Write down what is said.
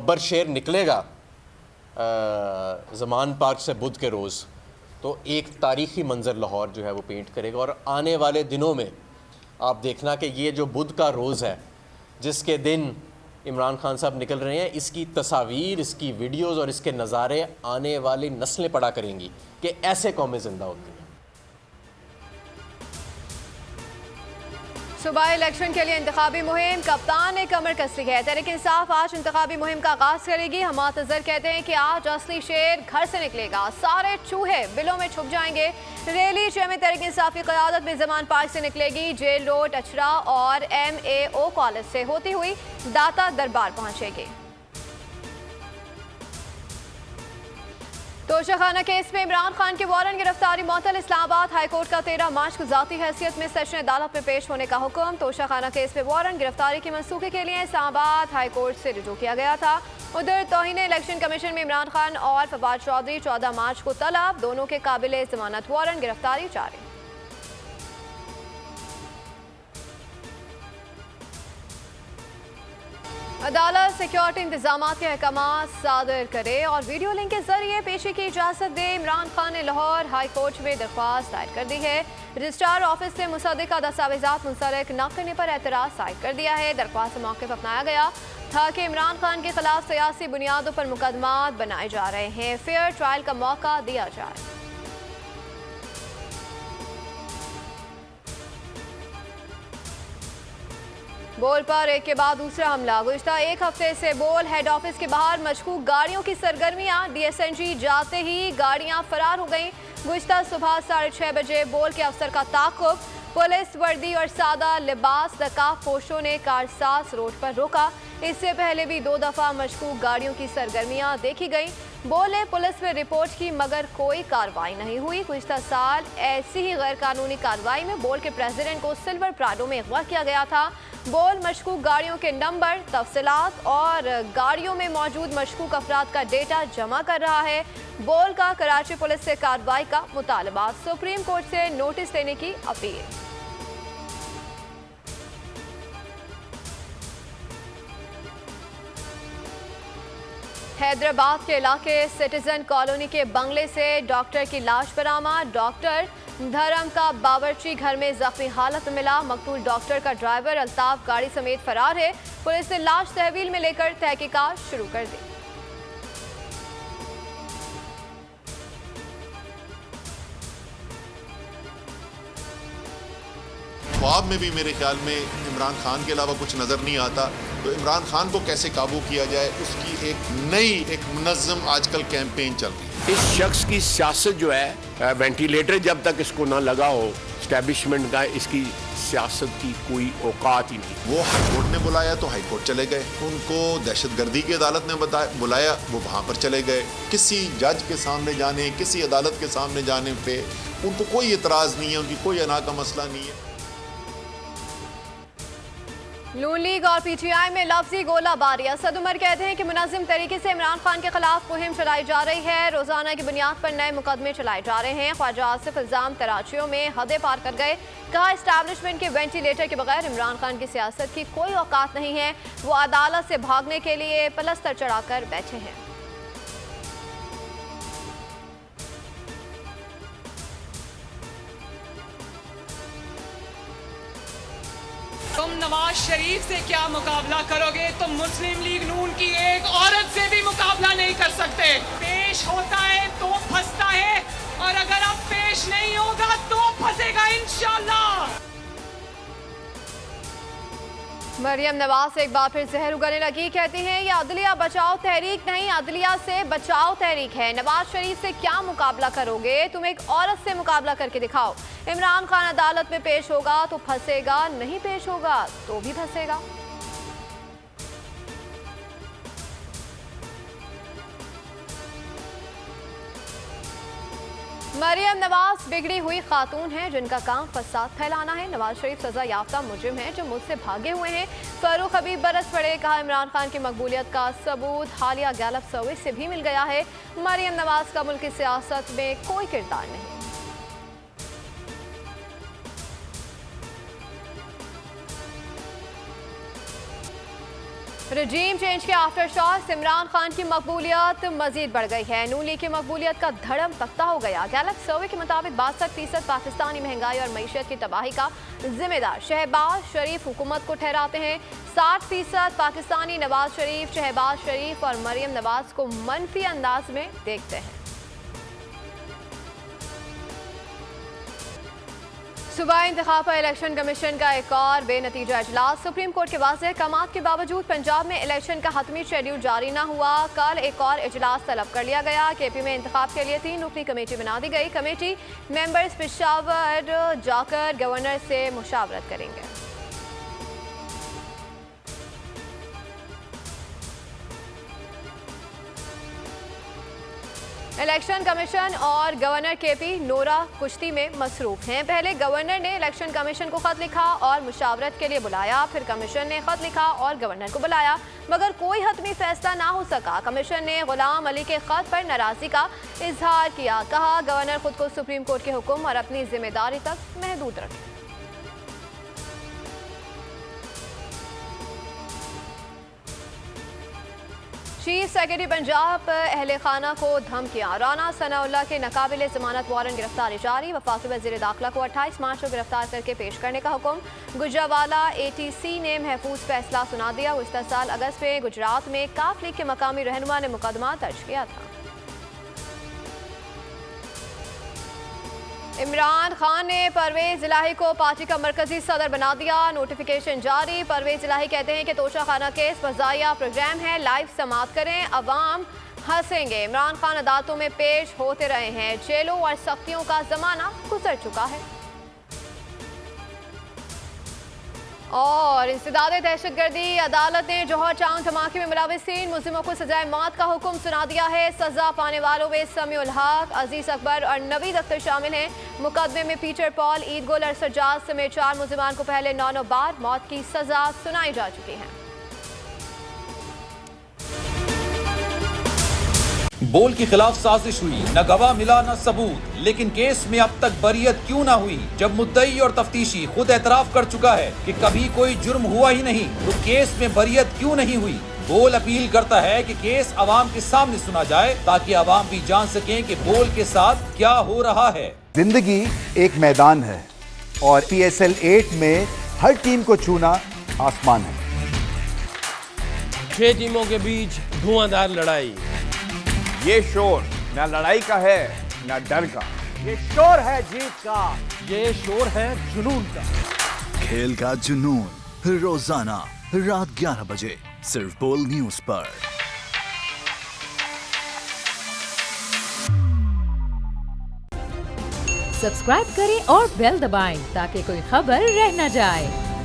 बब्बर शेर निकलेगा ज़मान पार्क से बुध के रोज़, तो एक तारीख़ी मंज़र लाहौर जो है वो पेंट करेगा। और आने वाले दिनों में आप देखना कि ये जो बुध का रोज़ है जिसके दिन इमरान खान साहब निकल रहे हैं, इसकी तस्वीर, इसकी वीडियोज़ और इसके नज़ारे आने वाली नस्लें पड़ा करेंगी कि ऐसे कौमें ज़िंदा होती हैं। सुबह इलेक्शन के लिए इंतखाबी मुहिम कप्तान ने कमर कसी है। तहरीक इंसाफ आज इंतखाबी मुहिम का आगाज करेगी। हमाद अजहर कहते हैं कि आज असली शेर घर से निकलेगा, सारे चूहे बिलों में छुप जाएंगे। रैली चेयरमैन तहरीक इंसाफ की क़यादत में ज़मान पार्क से निकलेगी, जेल रोड, अचरा और MAO कॉलेज से होती हुई दाता दरबार पहुंचेगी। तोशाखाना केस में इमरान खान की वारंट गिरफ्तारी मअतल। इस्लामाबाद हाईकोर्ट का 13 मार्च को ज़ाती हैसियत में सेशन अदालत में पेश होने का हुक्म। तोशाखाना केस में वारंट गिरफ्तारी की मनसूखे के लिए इस्लामाबाद हाईकोर्ट से रुजू किया गया था। उधर तौहीन इलेक्शन कमीशन में इमरान खान और फवाद चौधरी 14 मार्च को तलब, दोनों के काबिल जमानत वारंट गिरफ्तारी जारी। अदालत सिक्योरिटी इंतजाम के अहकाम सादर करे और वीडियो लिंक के जरिए पेशी की इजाज़त दे। इमरान खान ने लाहौर हाई कोर्ट में दरख्वास्त दायर कर दी है। रजिस्ट्रार ऑफिस से मुसद्दिका दस्तावेजात मुंसलिक न करने पर एतराज़ दायर कर दिया है। दरख्वास्त से मौक़िफ़ अपनाया गया था कि इमरान खान के खिलाफ सियासी बुनियादों पर मुकदमात बनाए जा रहे हैं, फेयर ट्रायल का मौका दिया जाए। बोल पर एक के बाद दूसरा हमला। गुज़िश्ता एक हफ्ते से बोल हेड ऑफिस के बाहर मशकूक गाड़ियों की सरगर्मियां। DSNG जाते ही गाड़ियां फरार हो गईं। गुज़िश्ता सुबह 6:30 बजे बोल के अफसर का ताक़ुब, पुलिस वर्दी और सादा लिबास नकाब पोशों ने कारसाज रोड पर रोका। इससे पहले भी 2 दफ़ा मशकूक गाड़ियों की सरगर्मियां देखी गईं। बोल ने पुलिस में रिपोर्ट की मगर कोई कार्रवाई नहीं हुई। गुज़िश्ता साल ऐसी ही गैर कानूनी कार्रवाई में बोल के प्रेसिडेंट को सिल्वर प्राडो में अगवा किया गया था। बोल मशकूक गाड़ियों के नंबर, तफसीलात और गाड़ियों में मौजूद मशकूक अफराद का डेटा जमा कर रहा है। बोल का कराची पुलिस से कार्रवाई का मुतालबा, सुप्रीम कोर्ट से नोटिस देने की अपील। हैदराबाद के इलाके सिटीजन कॉलोनी के बंगले से डॉक्टर की लाश बरामद। डॉक्टर धर्म का बावर्ची घर में जख्मी हालत में मिला। मकतूल डॉक्टर का ड्राइवर अल्ताफ गाड़ी समेत फरार है। पुलिस ने लाश तहवील में लेकर तहकीकात शुरू कर दी। ख्वाब में भी मेरे ख्याल में इमरान खान के अलावा कुछ नज़र नहीं आता, तो इमरान खान को कैसे काबू किया जाए उसकी एक नई एक मुनज़्ज़म आजकल कैंपेन चल रही है। इस शख्स की सियासत जो है, वेंटिलेटर जब तक इसको ना लगा हो एस्टेब्लिशमेंट का, इसकी सियासत की कोई औकात ही नहीं। वो हाई कोर्ट ने बुलाया तो हाई कोर्ट चले गए, उनको दहशतगर्दी की अदालत ने बुलाया, वो वहाँ पर चले गए। किसी जज के सामने जाने, किसी अदालत के सामने जाने पे उनको कोई एतराज़ नहीं है, उनकी कोई अना का मसला नहीं है। नून लीग और PTI में लफ्जी गोलाबारी। असद उमर कहते हैं कि मुनज़्ज़म तरीके से इमरान खान के खिलाफ मुहिम चलाई जा रही है। रोजाना की बुनियाद पर नए मुकदमे चलाए जा रहे हैं। ख्वाजा आसिफ इल्जाम तराशियों में हदें पार कर गए। कहा इस्टेब्लिशमेंट के वेंटिलेटर के बगैर इमरान खान की सियासत की कोई औकात नहीं है। वो अदालत से भागने के लिए पलस्तर चढ़ाकर बैठे हैं। तुम नवाज शरीफ से क्या मुकाबला करोगे? तुम मुस्लिम लीग नून की एक औरत से भी मुकाबला नहीं कर सकते। पेश होता है तो फंसता है, और अगर अब पेश नहीं होगा तो फंसेगा इंशाल्लाह। मरियम नवाज एक बार फिर जहर उगलने लगी। कहती हैं ये अदलिया बचाओ तहरीक नहीं, अदलिया से बचाओ तहरीक है। नवाज शरीफ से क्या मुकाबला करोगे? तुम एक औरत से मुकाबला करके दिखाओ। इमरान खान अदालत में पेश होगा तो फंसेगा, नहीं पेश होगा तो भी फंसेगा। मरियम नवाज बिगड़ी हुई खातून है जिनका काम फसाद फैलाना है। नवाज शरीफ सजा याफ्ता मुजरिम है जो मुझसे भागे हुए हैं। फारूक हबीब बरस पड़े। कहा इमरान खान की मकबूलियत का सबूत हालिया गैलप सर्वे से भी मिल गया है। मरियम नवाज का मुल्क की सियासत में कोई किरदार नहीं। रजीम चेंज के आफ्टर शॉट्स, इमरान खान की मकबूलियत मजीद बढ़ गई है। नून लीग की मकबूलियत का धड़म तख्ता हो गया। गैलप सर्वे के मुताबिक 62% पाकिस्तानी महंगाई और मईशत की तबाही का जिम्मेदार शहबाज शरीफ हुकूमत को ठहराते हैं। 60% पाकिस्तानी नवाज शरीफ, शहबाज शरीफ और मरियम नवाज को मनफी अंदाज में देखते हैं। सूबाई इंतखाब पर इलेक्शन कमीशन का एक और बेनतीजा इजलास। सुप्रीम कोर्ट के वाज़ेह अहकामात के बावजूद पंजाब में इलेक्शन का हतमी शेड्यूल जारी न हुआ। कल एक और इजलास तलब कर लिया गया। केपी में इंतखाब के लिए 3 रुकनी कमेटी बना दी गई। कमेटी मेंबर्स पेशावर जाकर गवर्नर से मुशावरत करेंगे। इलेक्शन कमीशन और गवर्नर केपी नोरा कुश्ती में मसरूफ हैं। पहले गवर्नर ने इलेक्शन कमीशन को खत लिखा और मुशावरत के लिए बुलाया, फिर कमीशन ने खत लिखा और गवर्नर को बुलाया, मगर कोई हतमी फैसला ना हो सका। कमीशन ने गुलाम अली के खत पर नाराजगी का इजहार किया। कहा गवर्नर खुद को सुप्रीम कोर्ट के हुक्म और अपनी जिम्मेदारी तक महदूद रखे। चीफ सेक्रेटरी पंजाब अहले खाना को धमकियां। राना सनाउल्लाह के नाकाबिले जमानत वारंट गिरफ्तारी जारी। वफाकी वज़ीर दाखिला को 28 मार्च को गिरफ्तार करके पेश करने का हुक्म। गुजरावाला ATC ने महफूज फैसला सुना दिया। गुज़श्ता साल अगस्त में गुजरात में काफ लीग के मकामी रहनुमा ने मुकदमा दर्ज किया था। इमरान खान ने परवेज इलाही को पार्टी का मरकजी सदर बना दिया। नोटिफिकेशन जारी। परवेज इलाही कहते हैं कि तोशा खाना केस बज़ाया प्रोग्राम है, लाइव समाअत करें, अवाम हंसेंगे। इमरान खान अदालतों में पेश होते रहे हैं। जेलों और सख्तियों का जमाना गुजर चुका है। और इंसदाद दहशतगर्दी, अदालत ने जौहर टाउन धमाके में मुलविस 3 मुलजिमों को सजाए मौत का हुक्म सुना दिया है। सजा पाने वालों में समीउल हक, अजीज अकबर और नवीद अख्तर शामिल हैं। मुकदमे में पीटर पॉल, ईद गुल और सज्जाद समेत 4 मुलजिमान को पहले 9 बार मौत की सजा सुनाई जा चुकी है। बोल के खिलाफ साजिश हुई, न गवाह मिला न सबूत, लेकिन केस में अब तक बरियत क्यों ना हुई? जब मुद्दई और तफ्तीशी खुद एतराफ कर चुका है कि कभी कोई जुर्म हुआ ही नहीं, तो केस में बरियत क्यों नहीं हुई? बोल अपील करता है कि केस अवाम के सामने सुना जाए ताकि अवाम भी जान सकें कि बोल के साथ क्या हो रहा है। जिंदगी एक मैदान है और PSL 8 में हर टीम को छूना आसमान है। 6 टीमों के बीच धुआंधार लड़ाई। ये शोर न लड़ाई का है न डर का, ये शोर है जीत का, ये शोर है जुनून का। खेल का जुनून रोजाना रात 11 बजे सिर्फ बोल न्यूज पर। सब्सक्राइब करें और बेल दबाएं ताकि कोई खबर रह न जाए।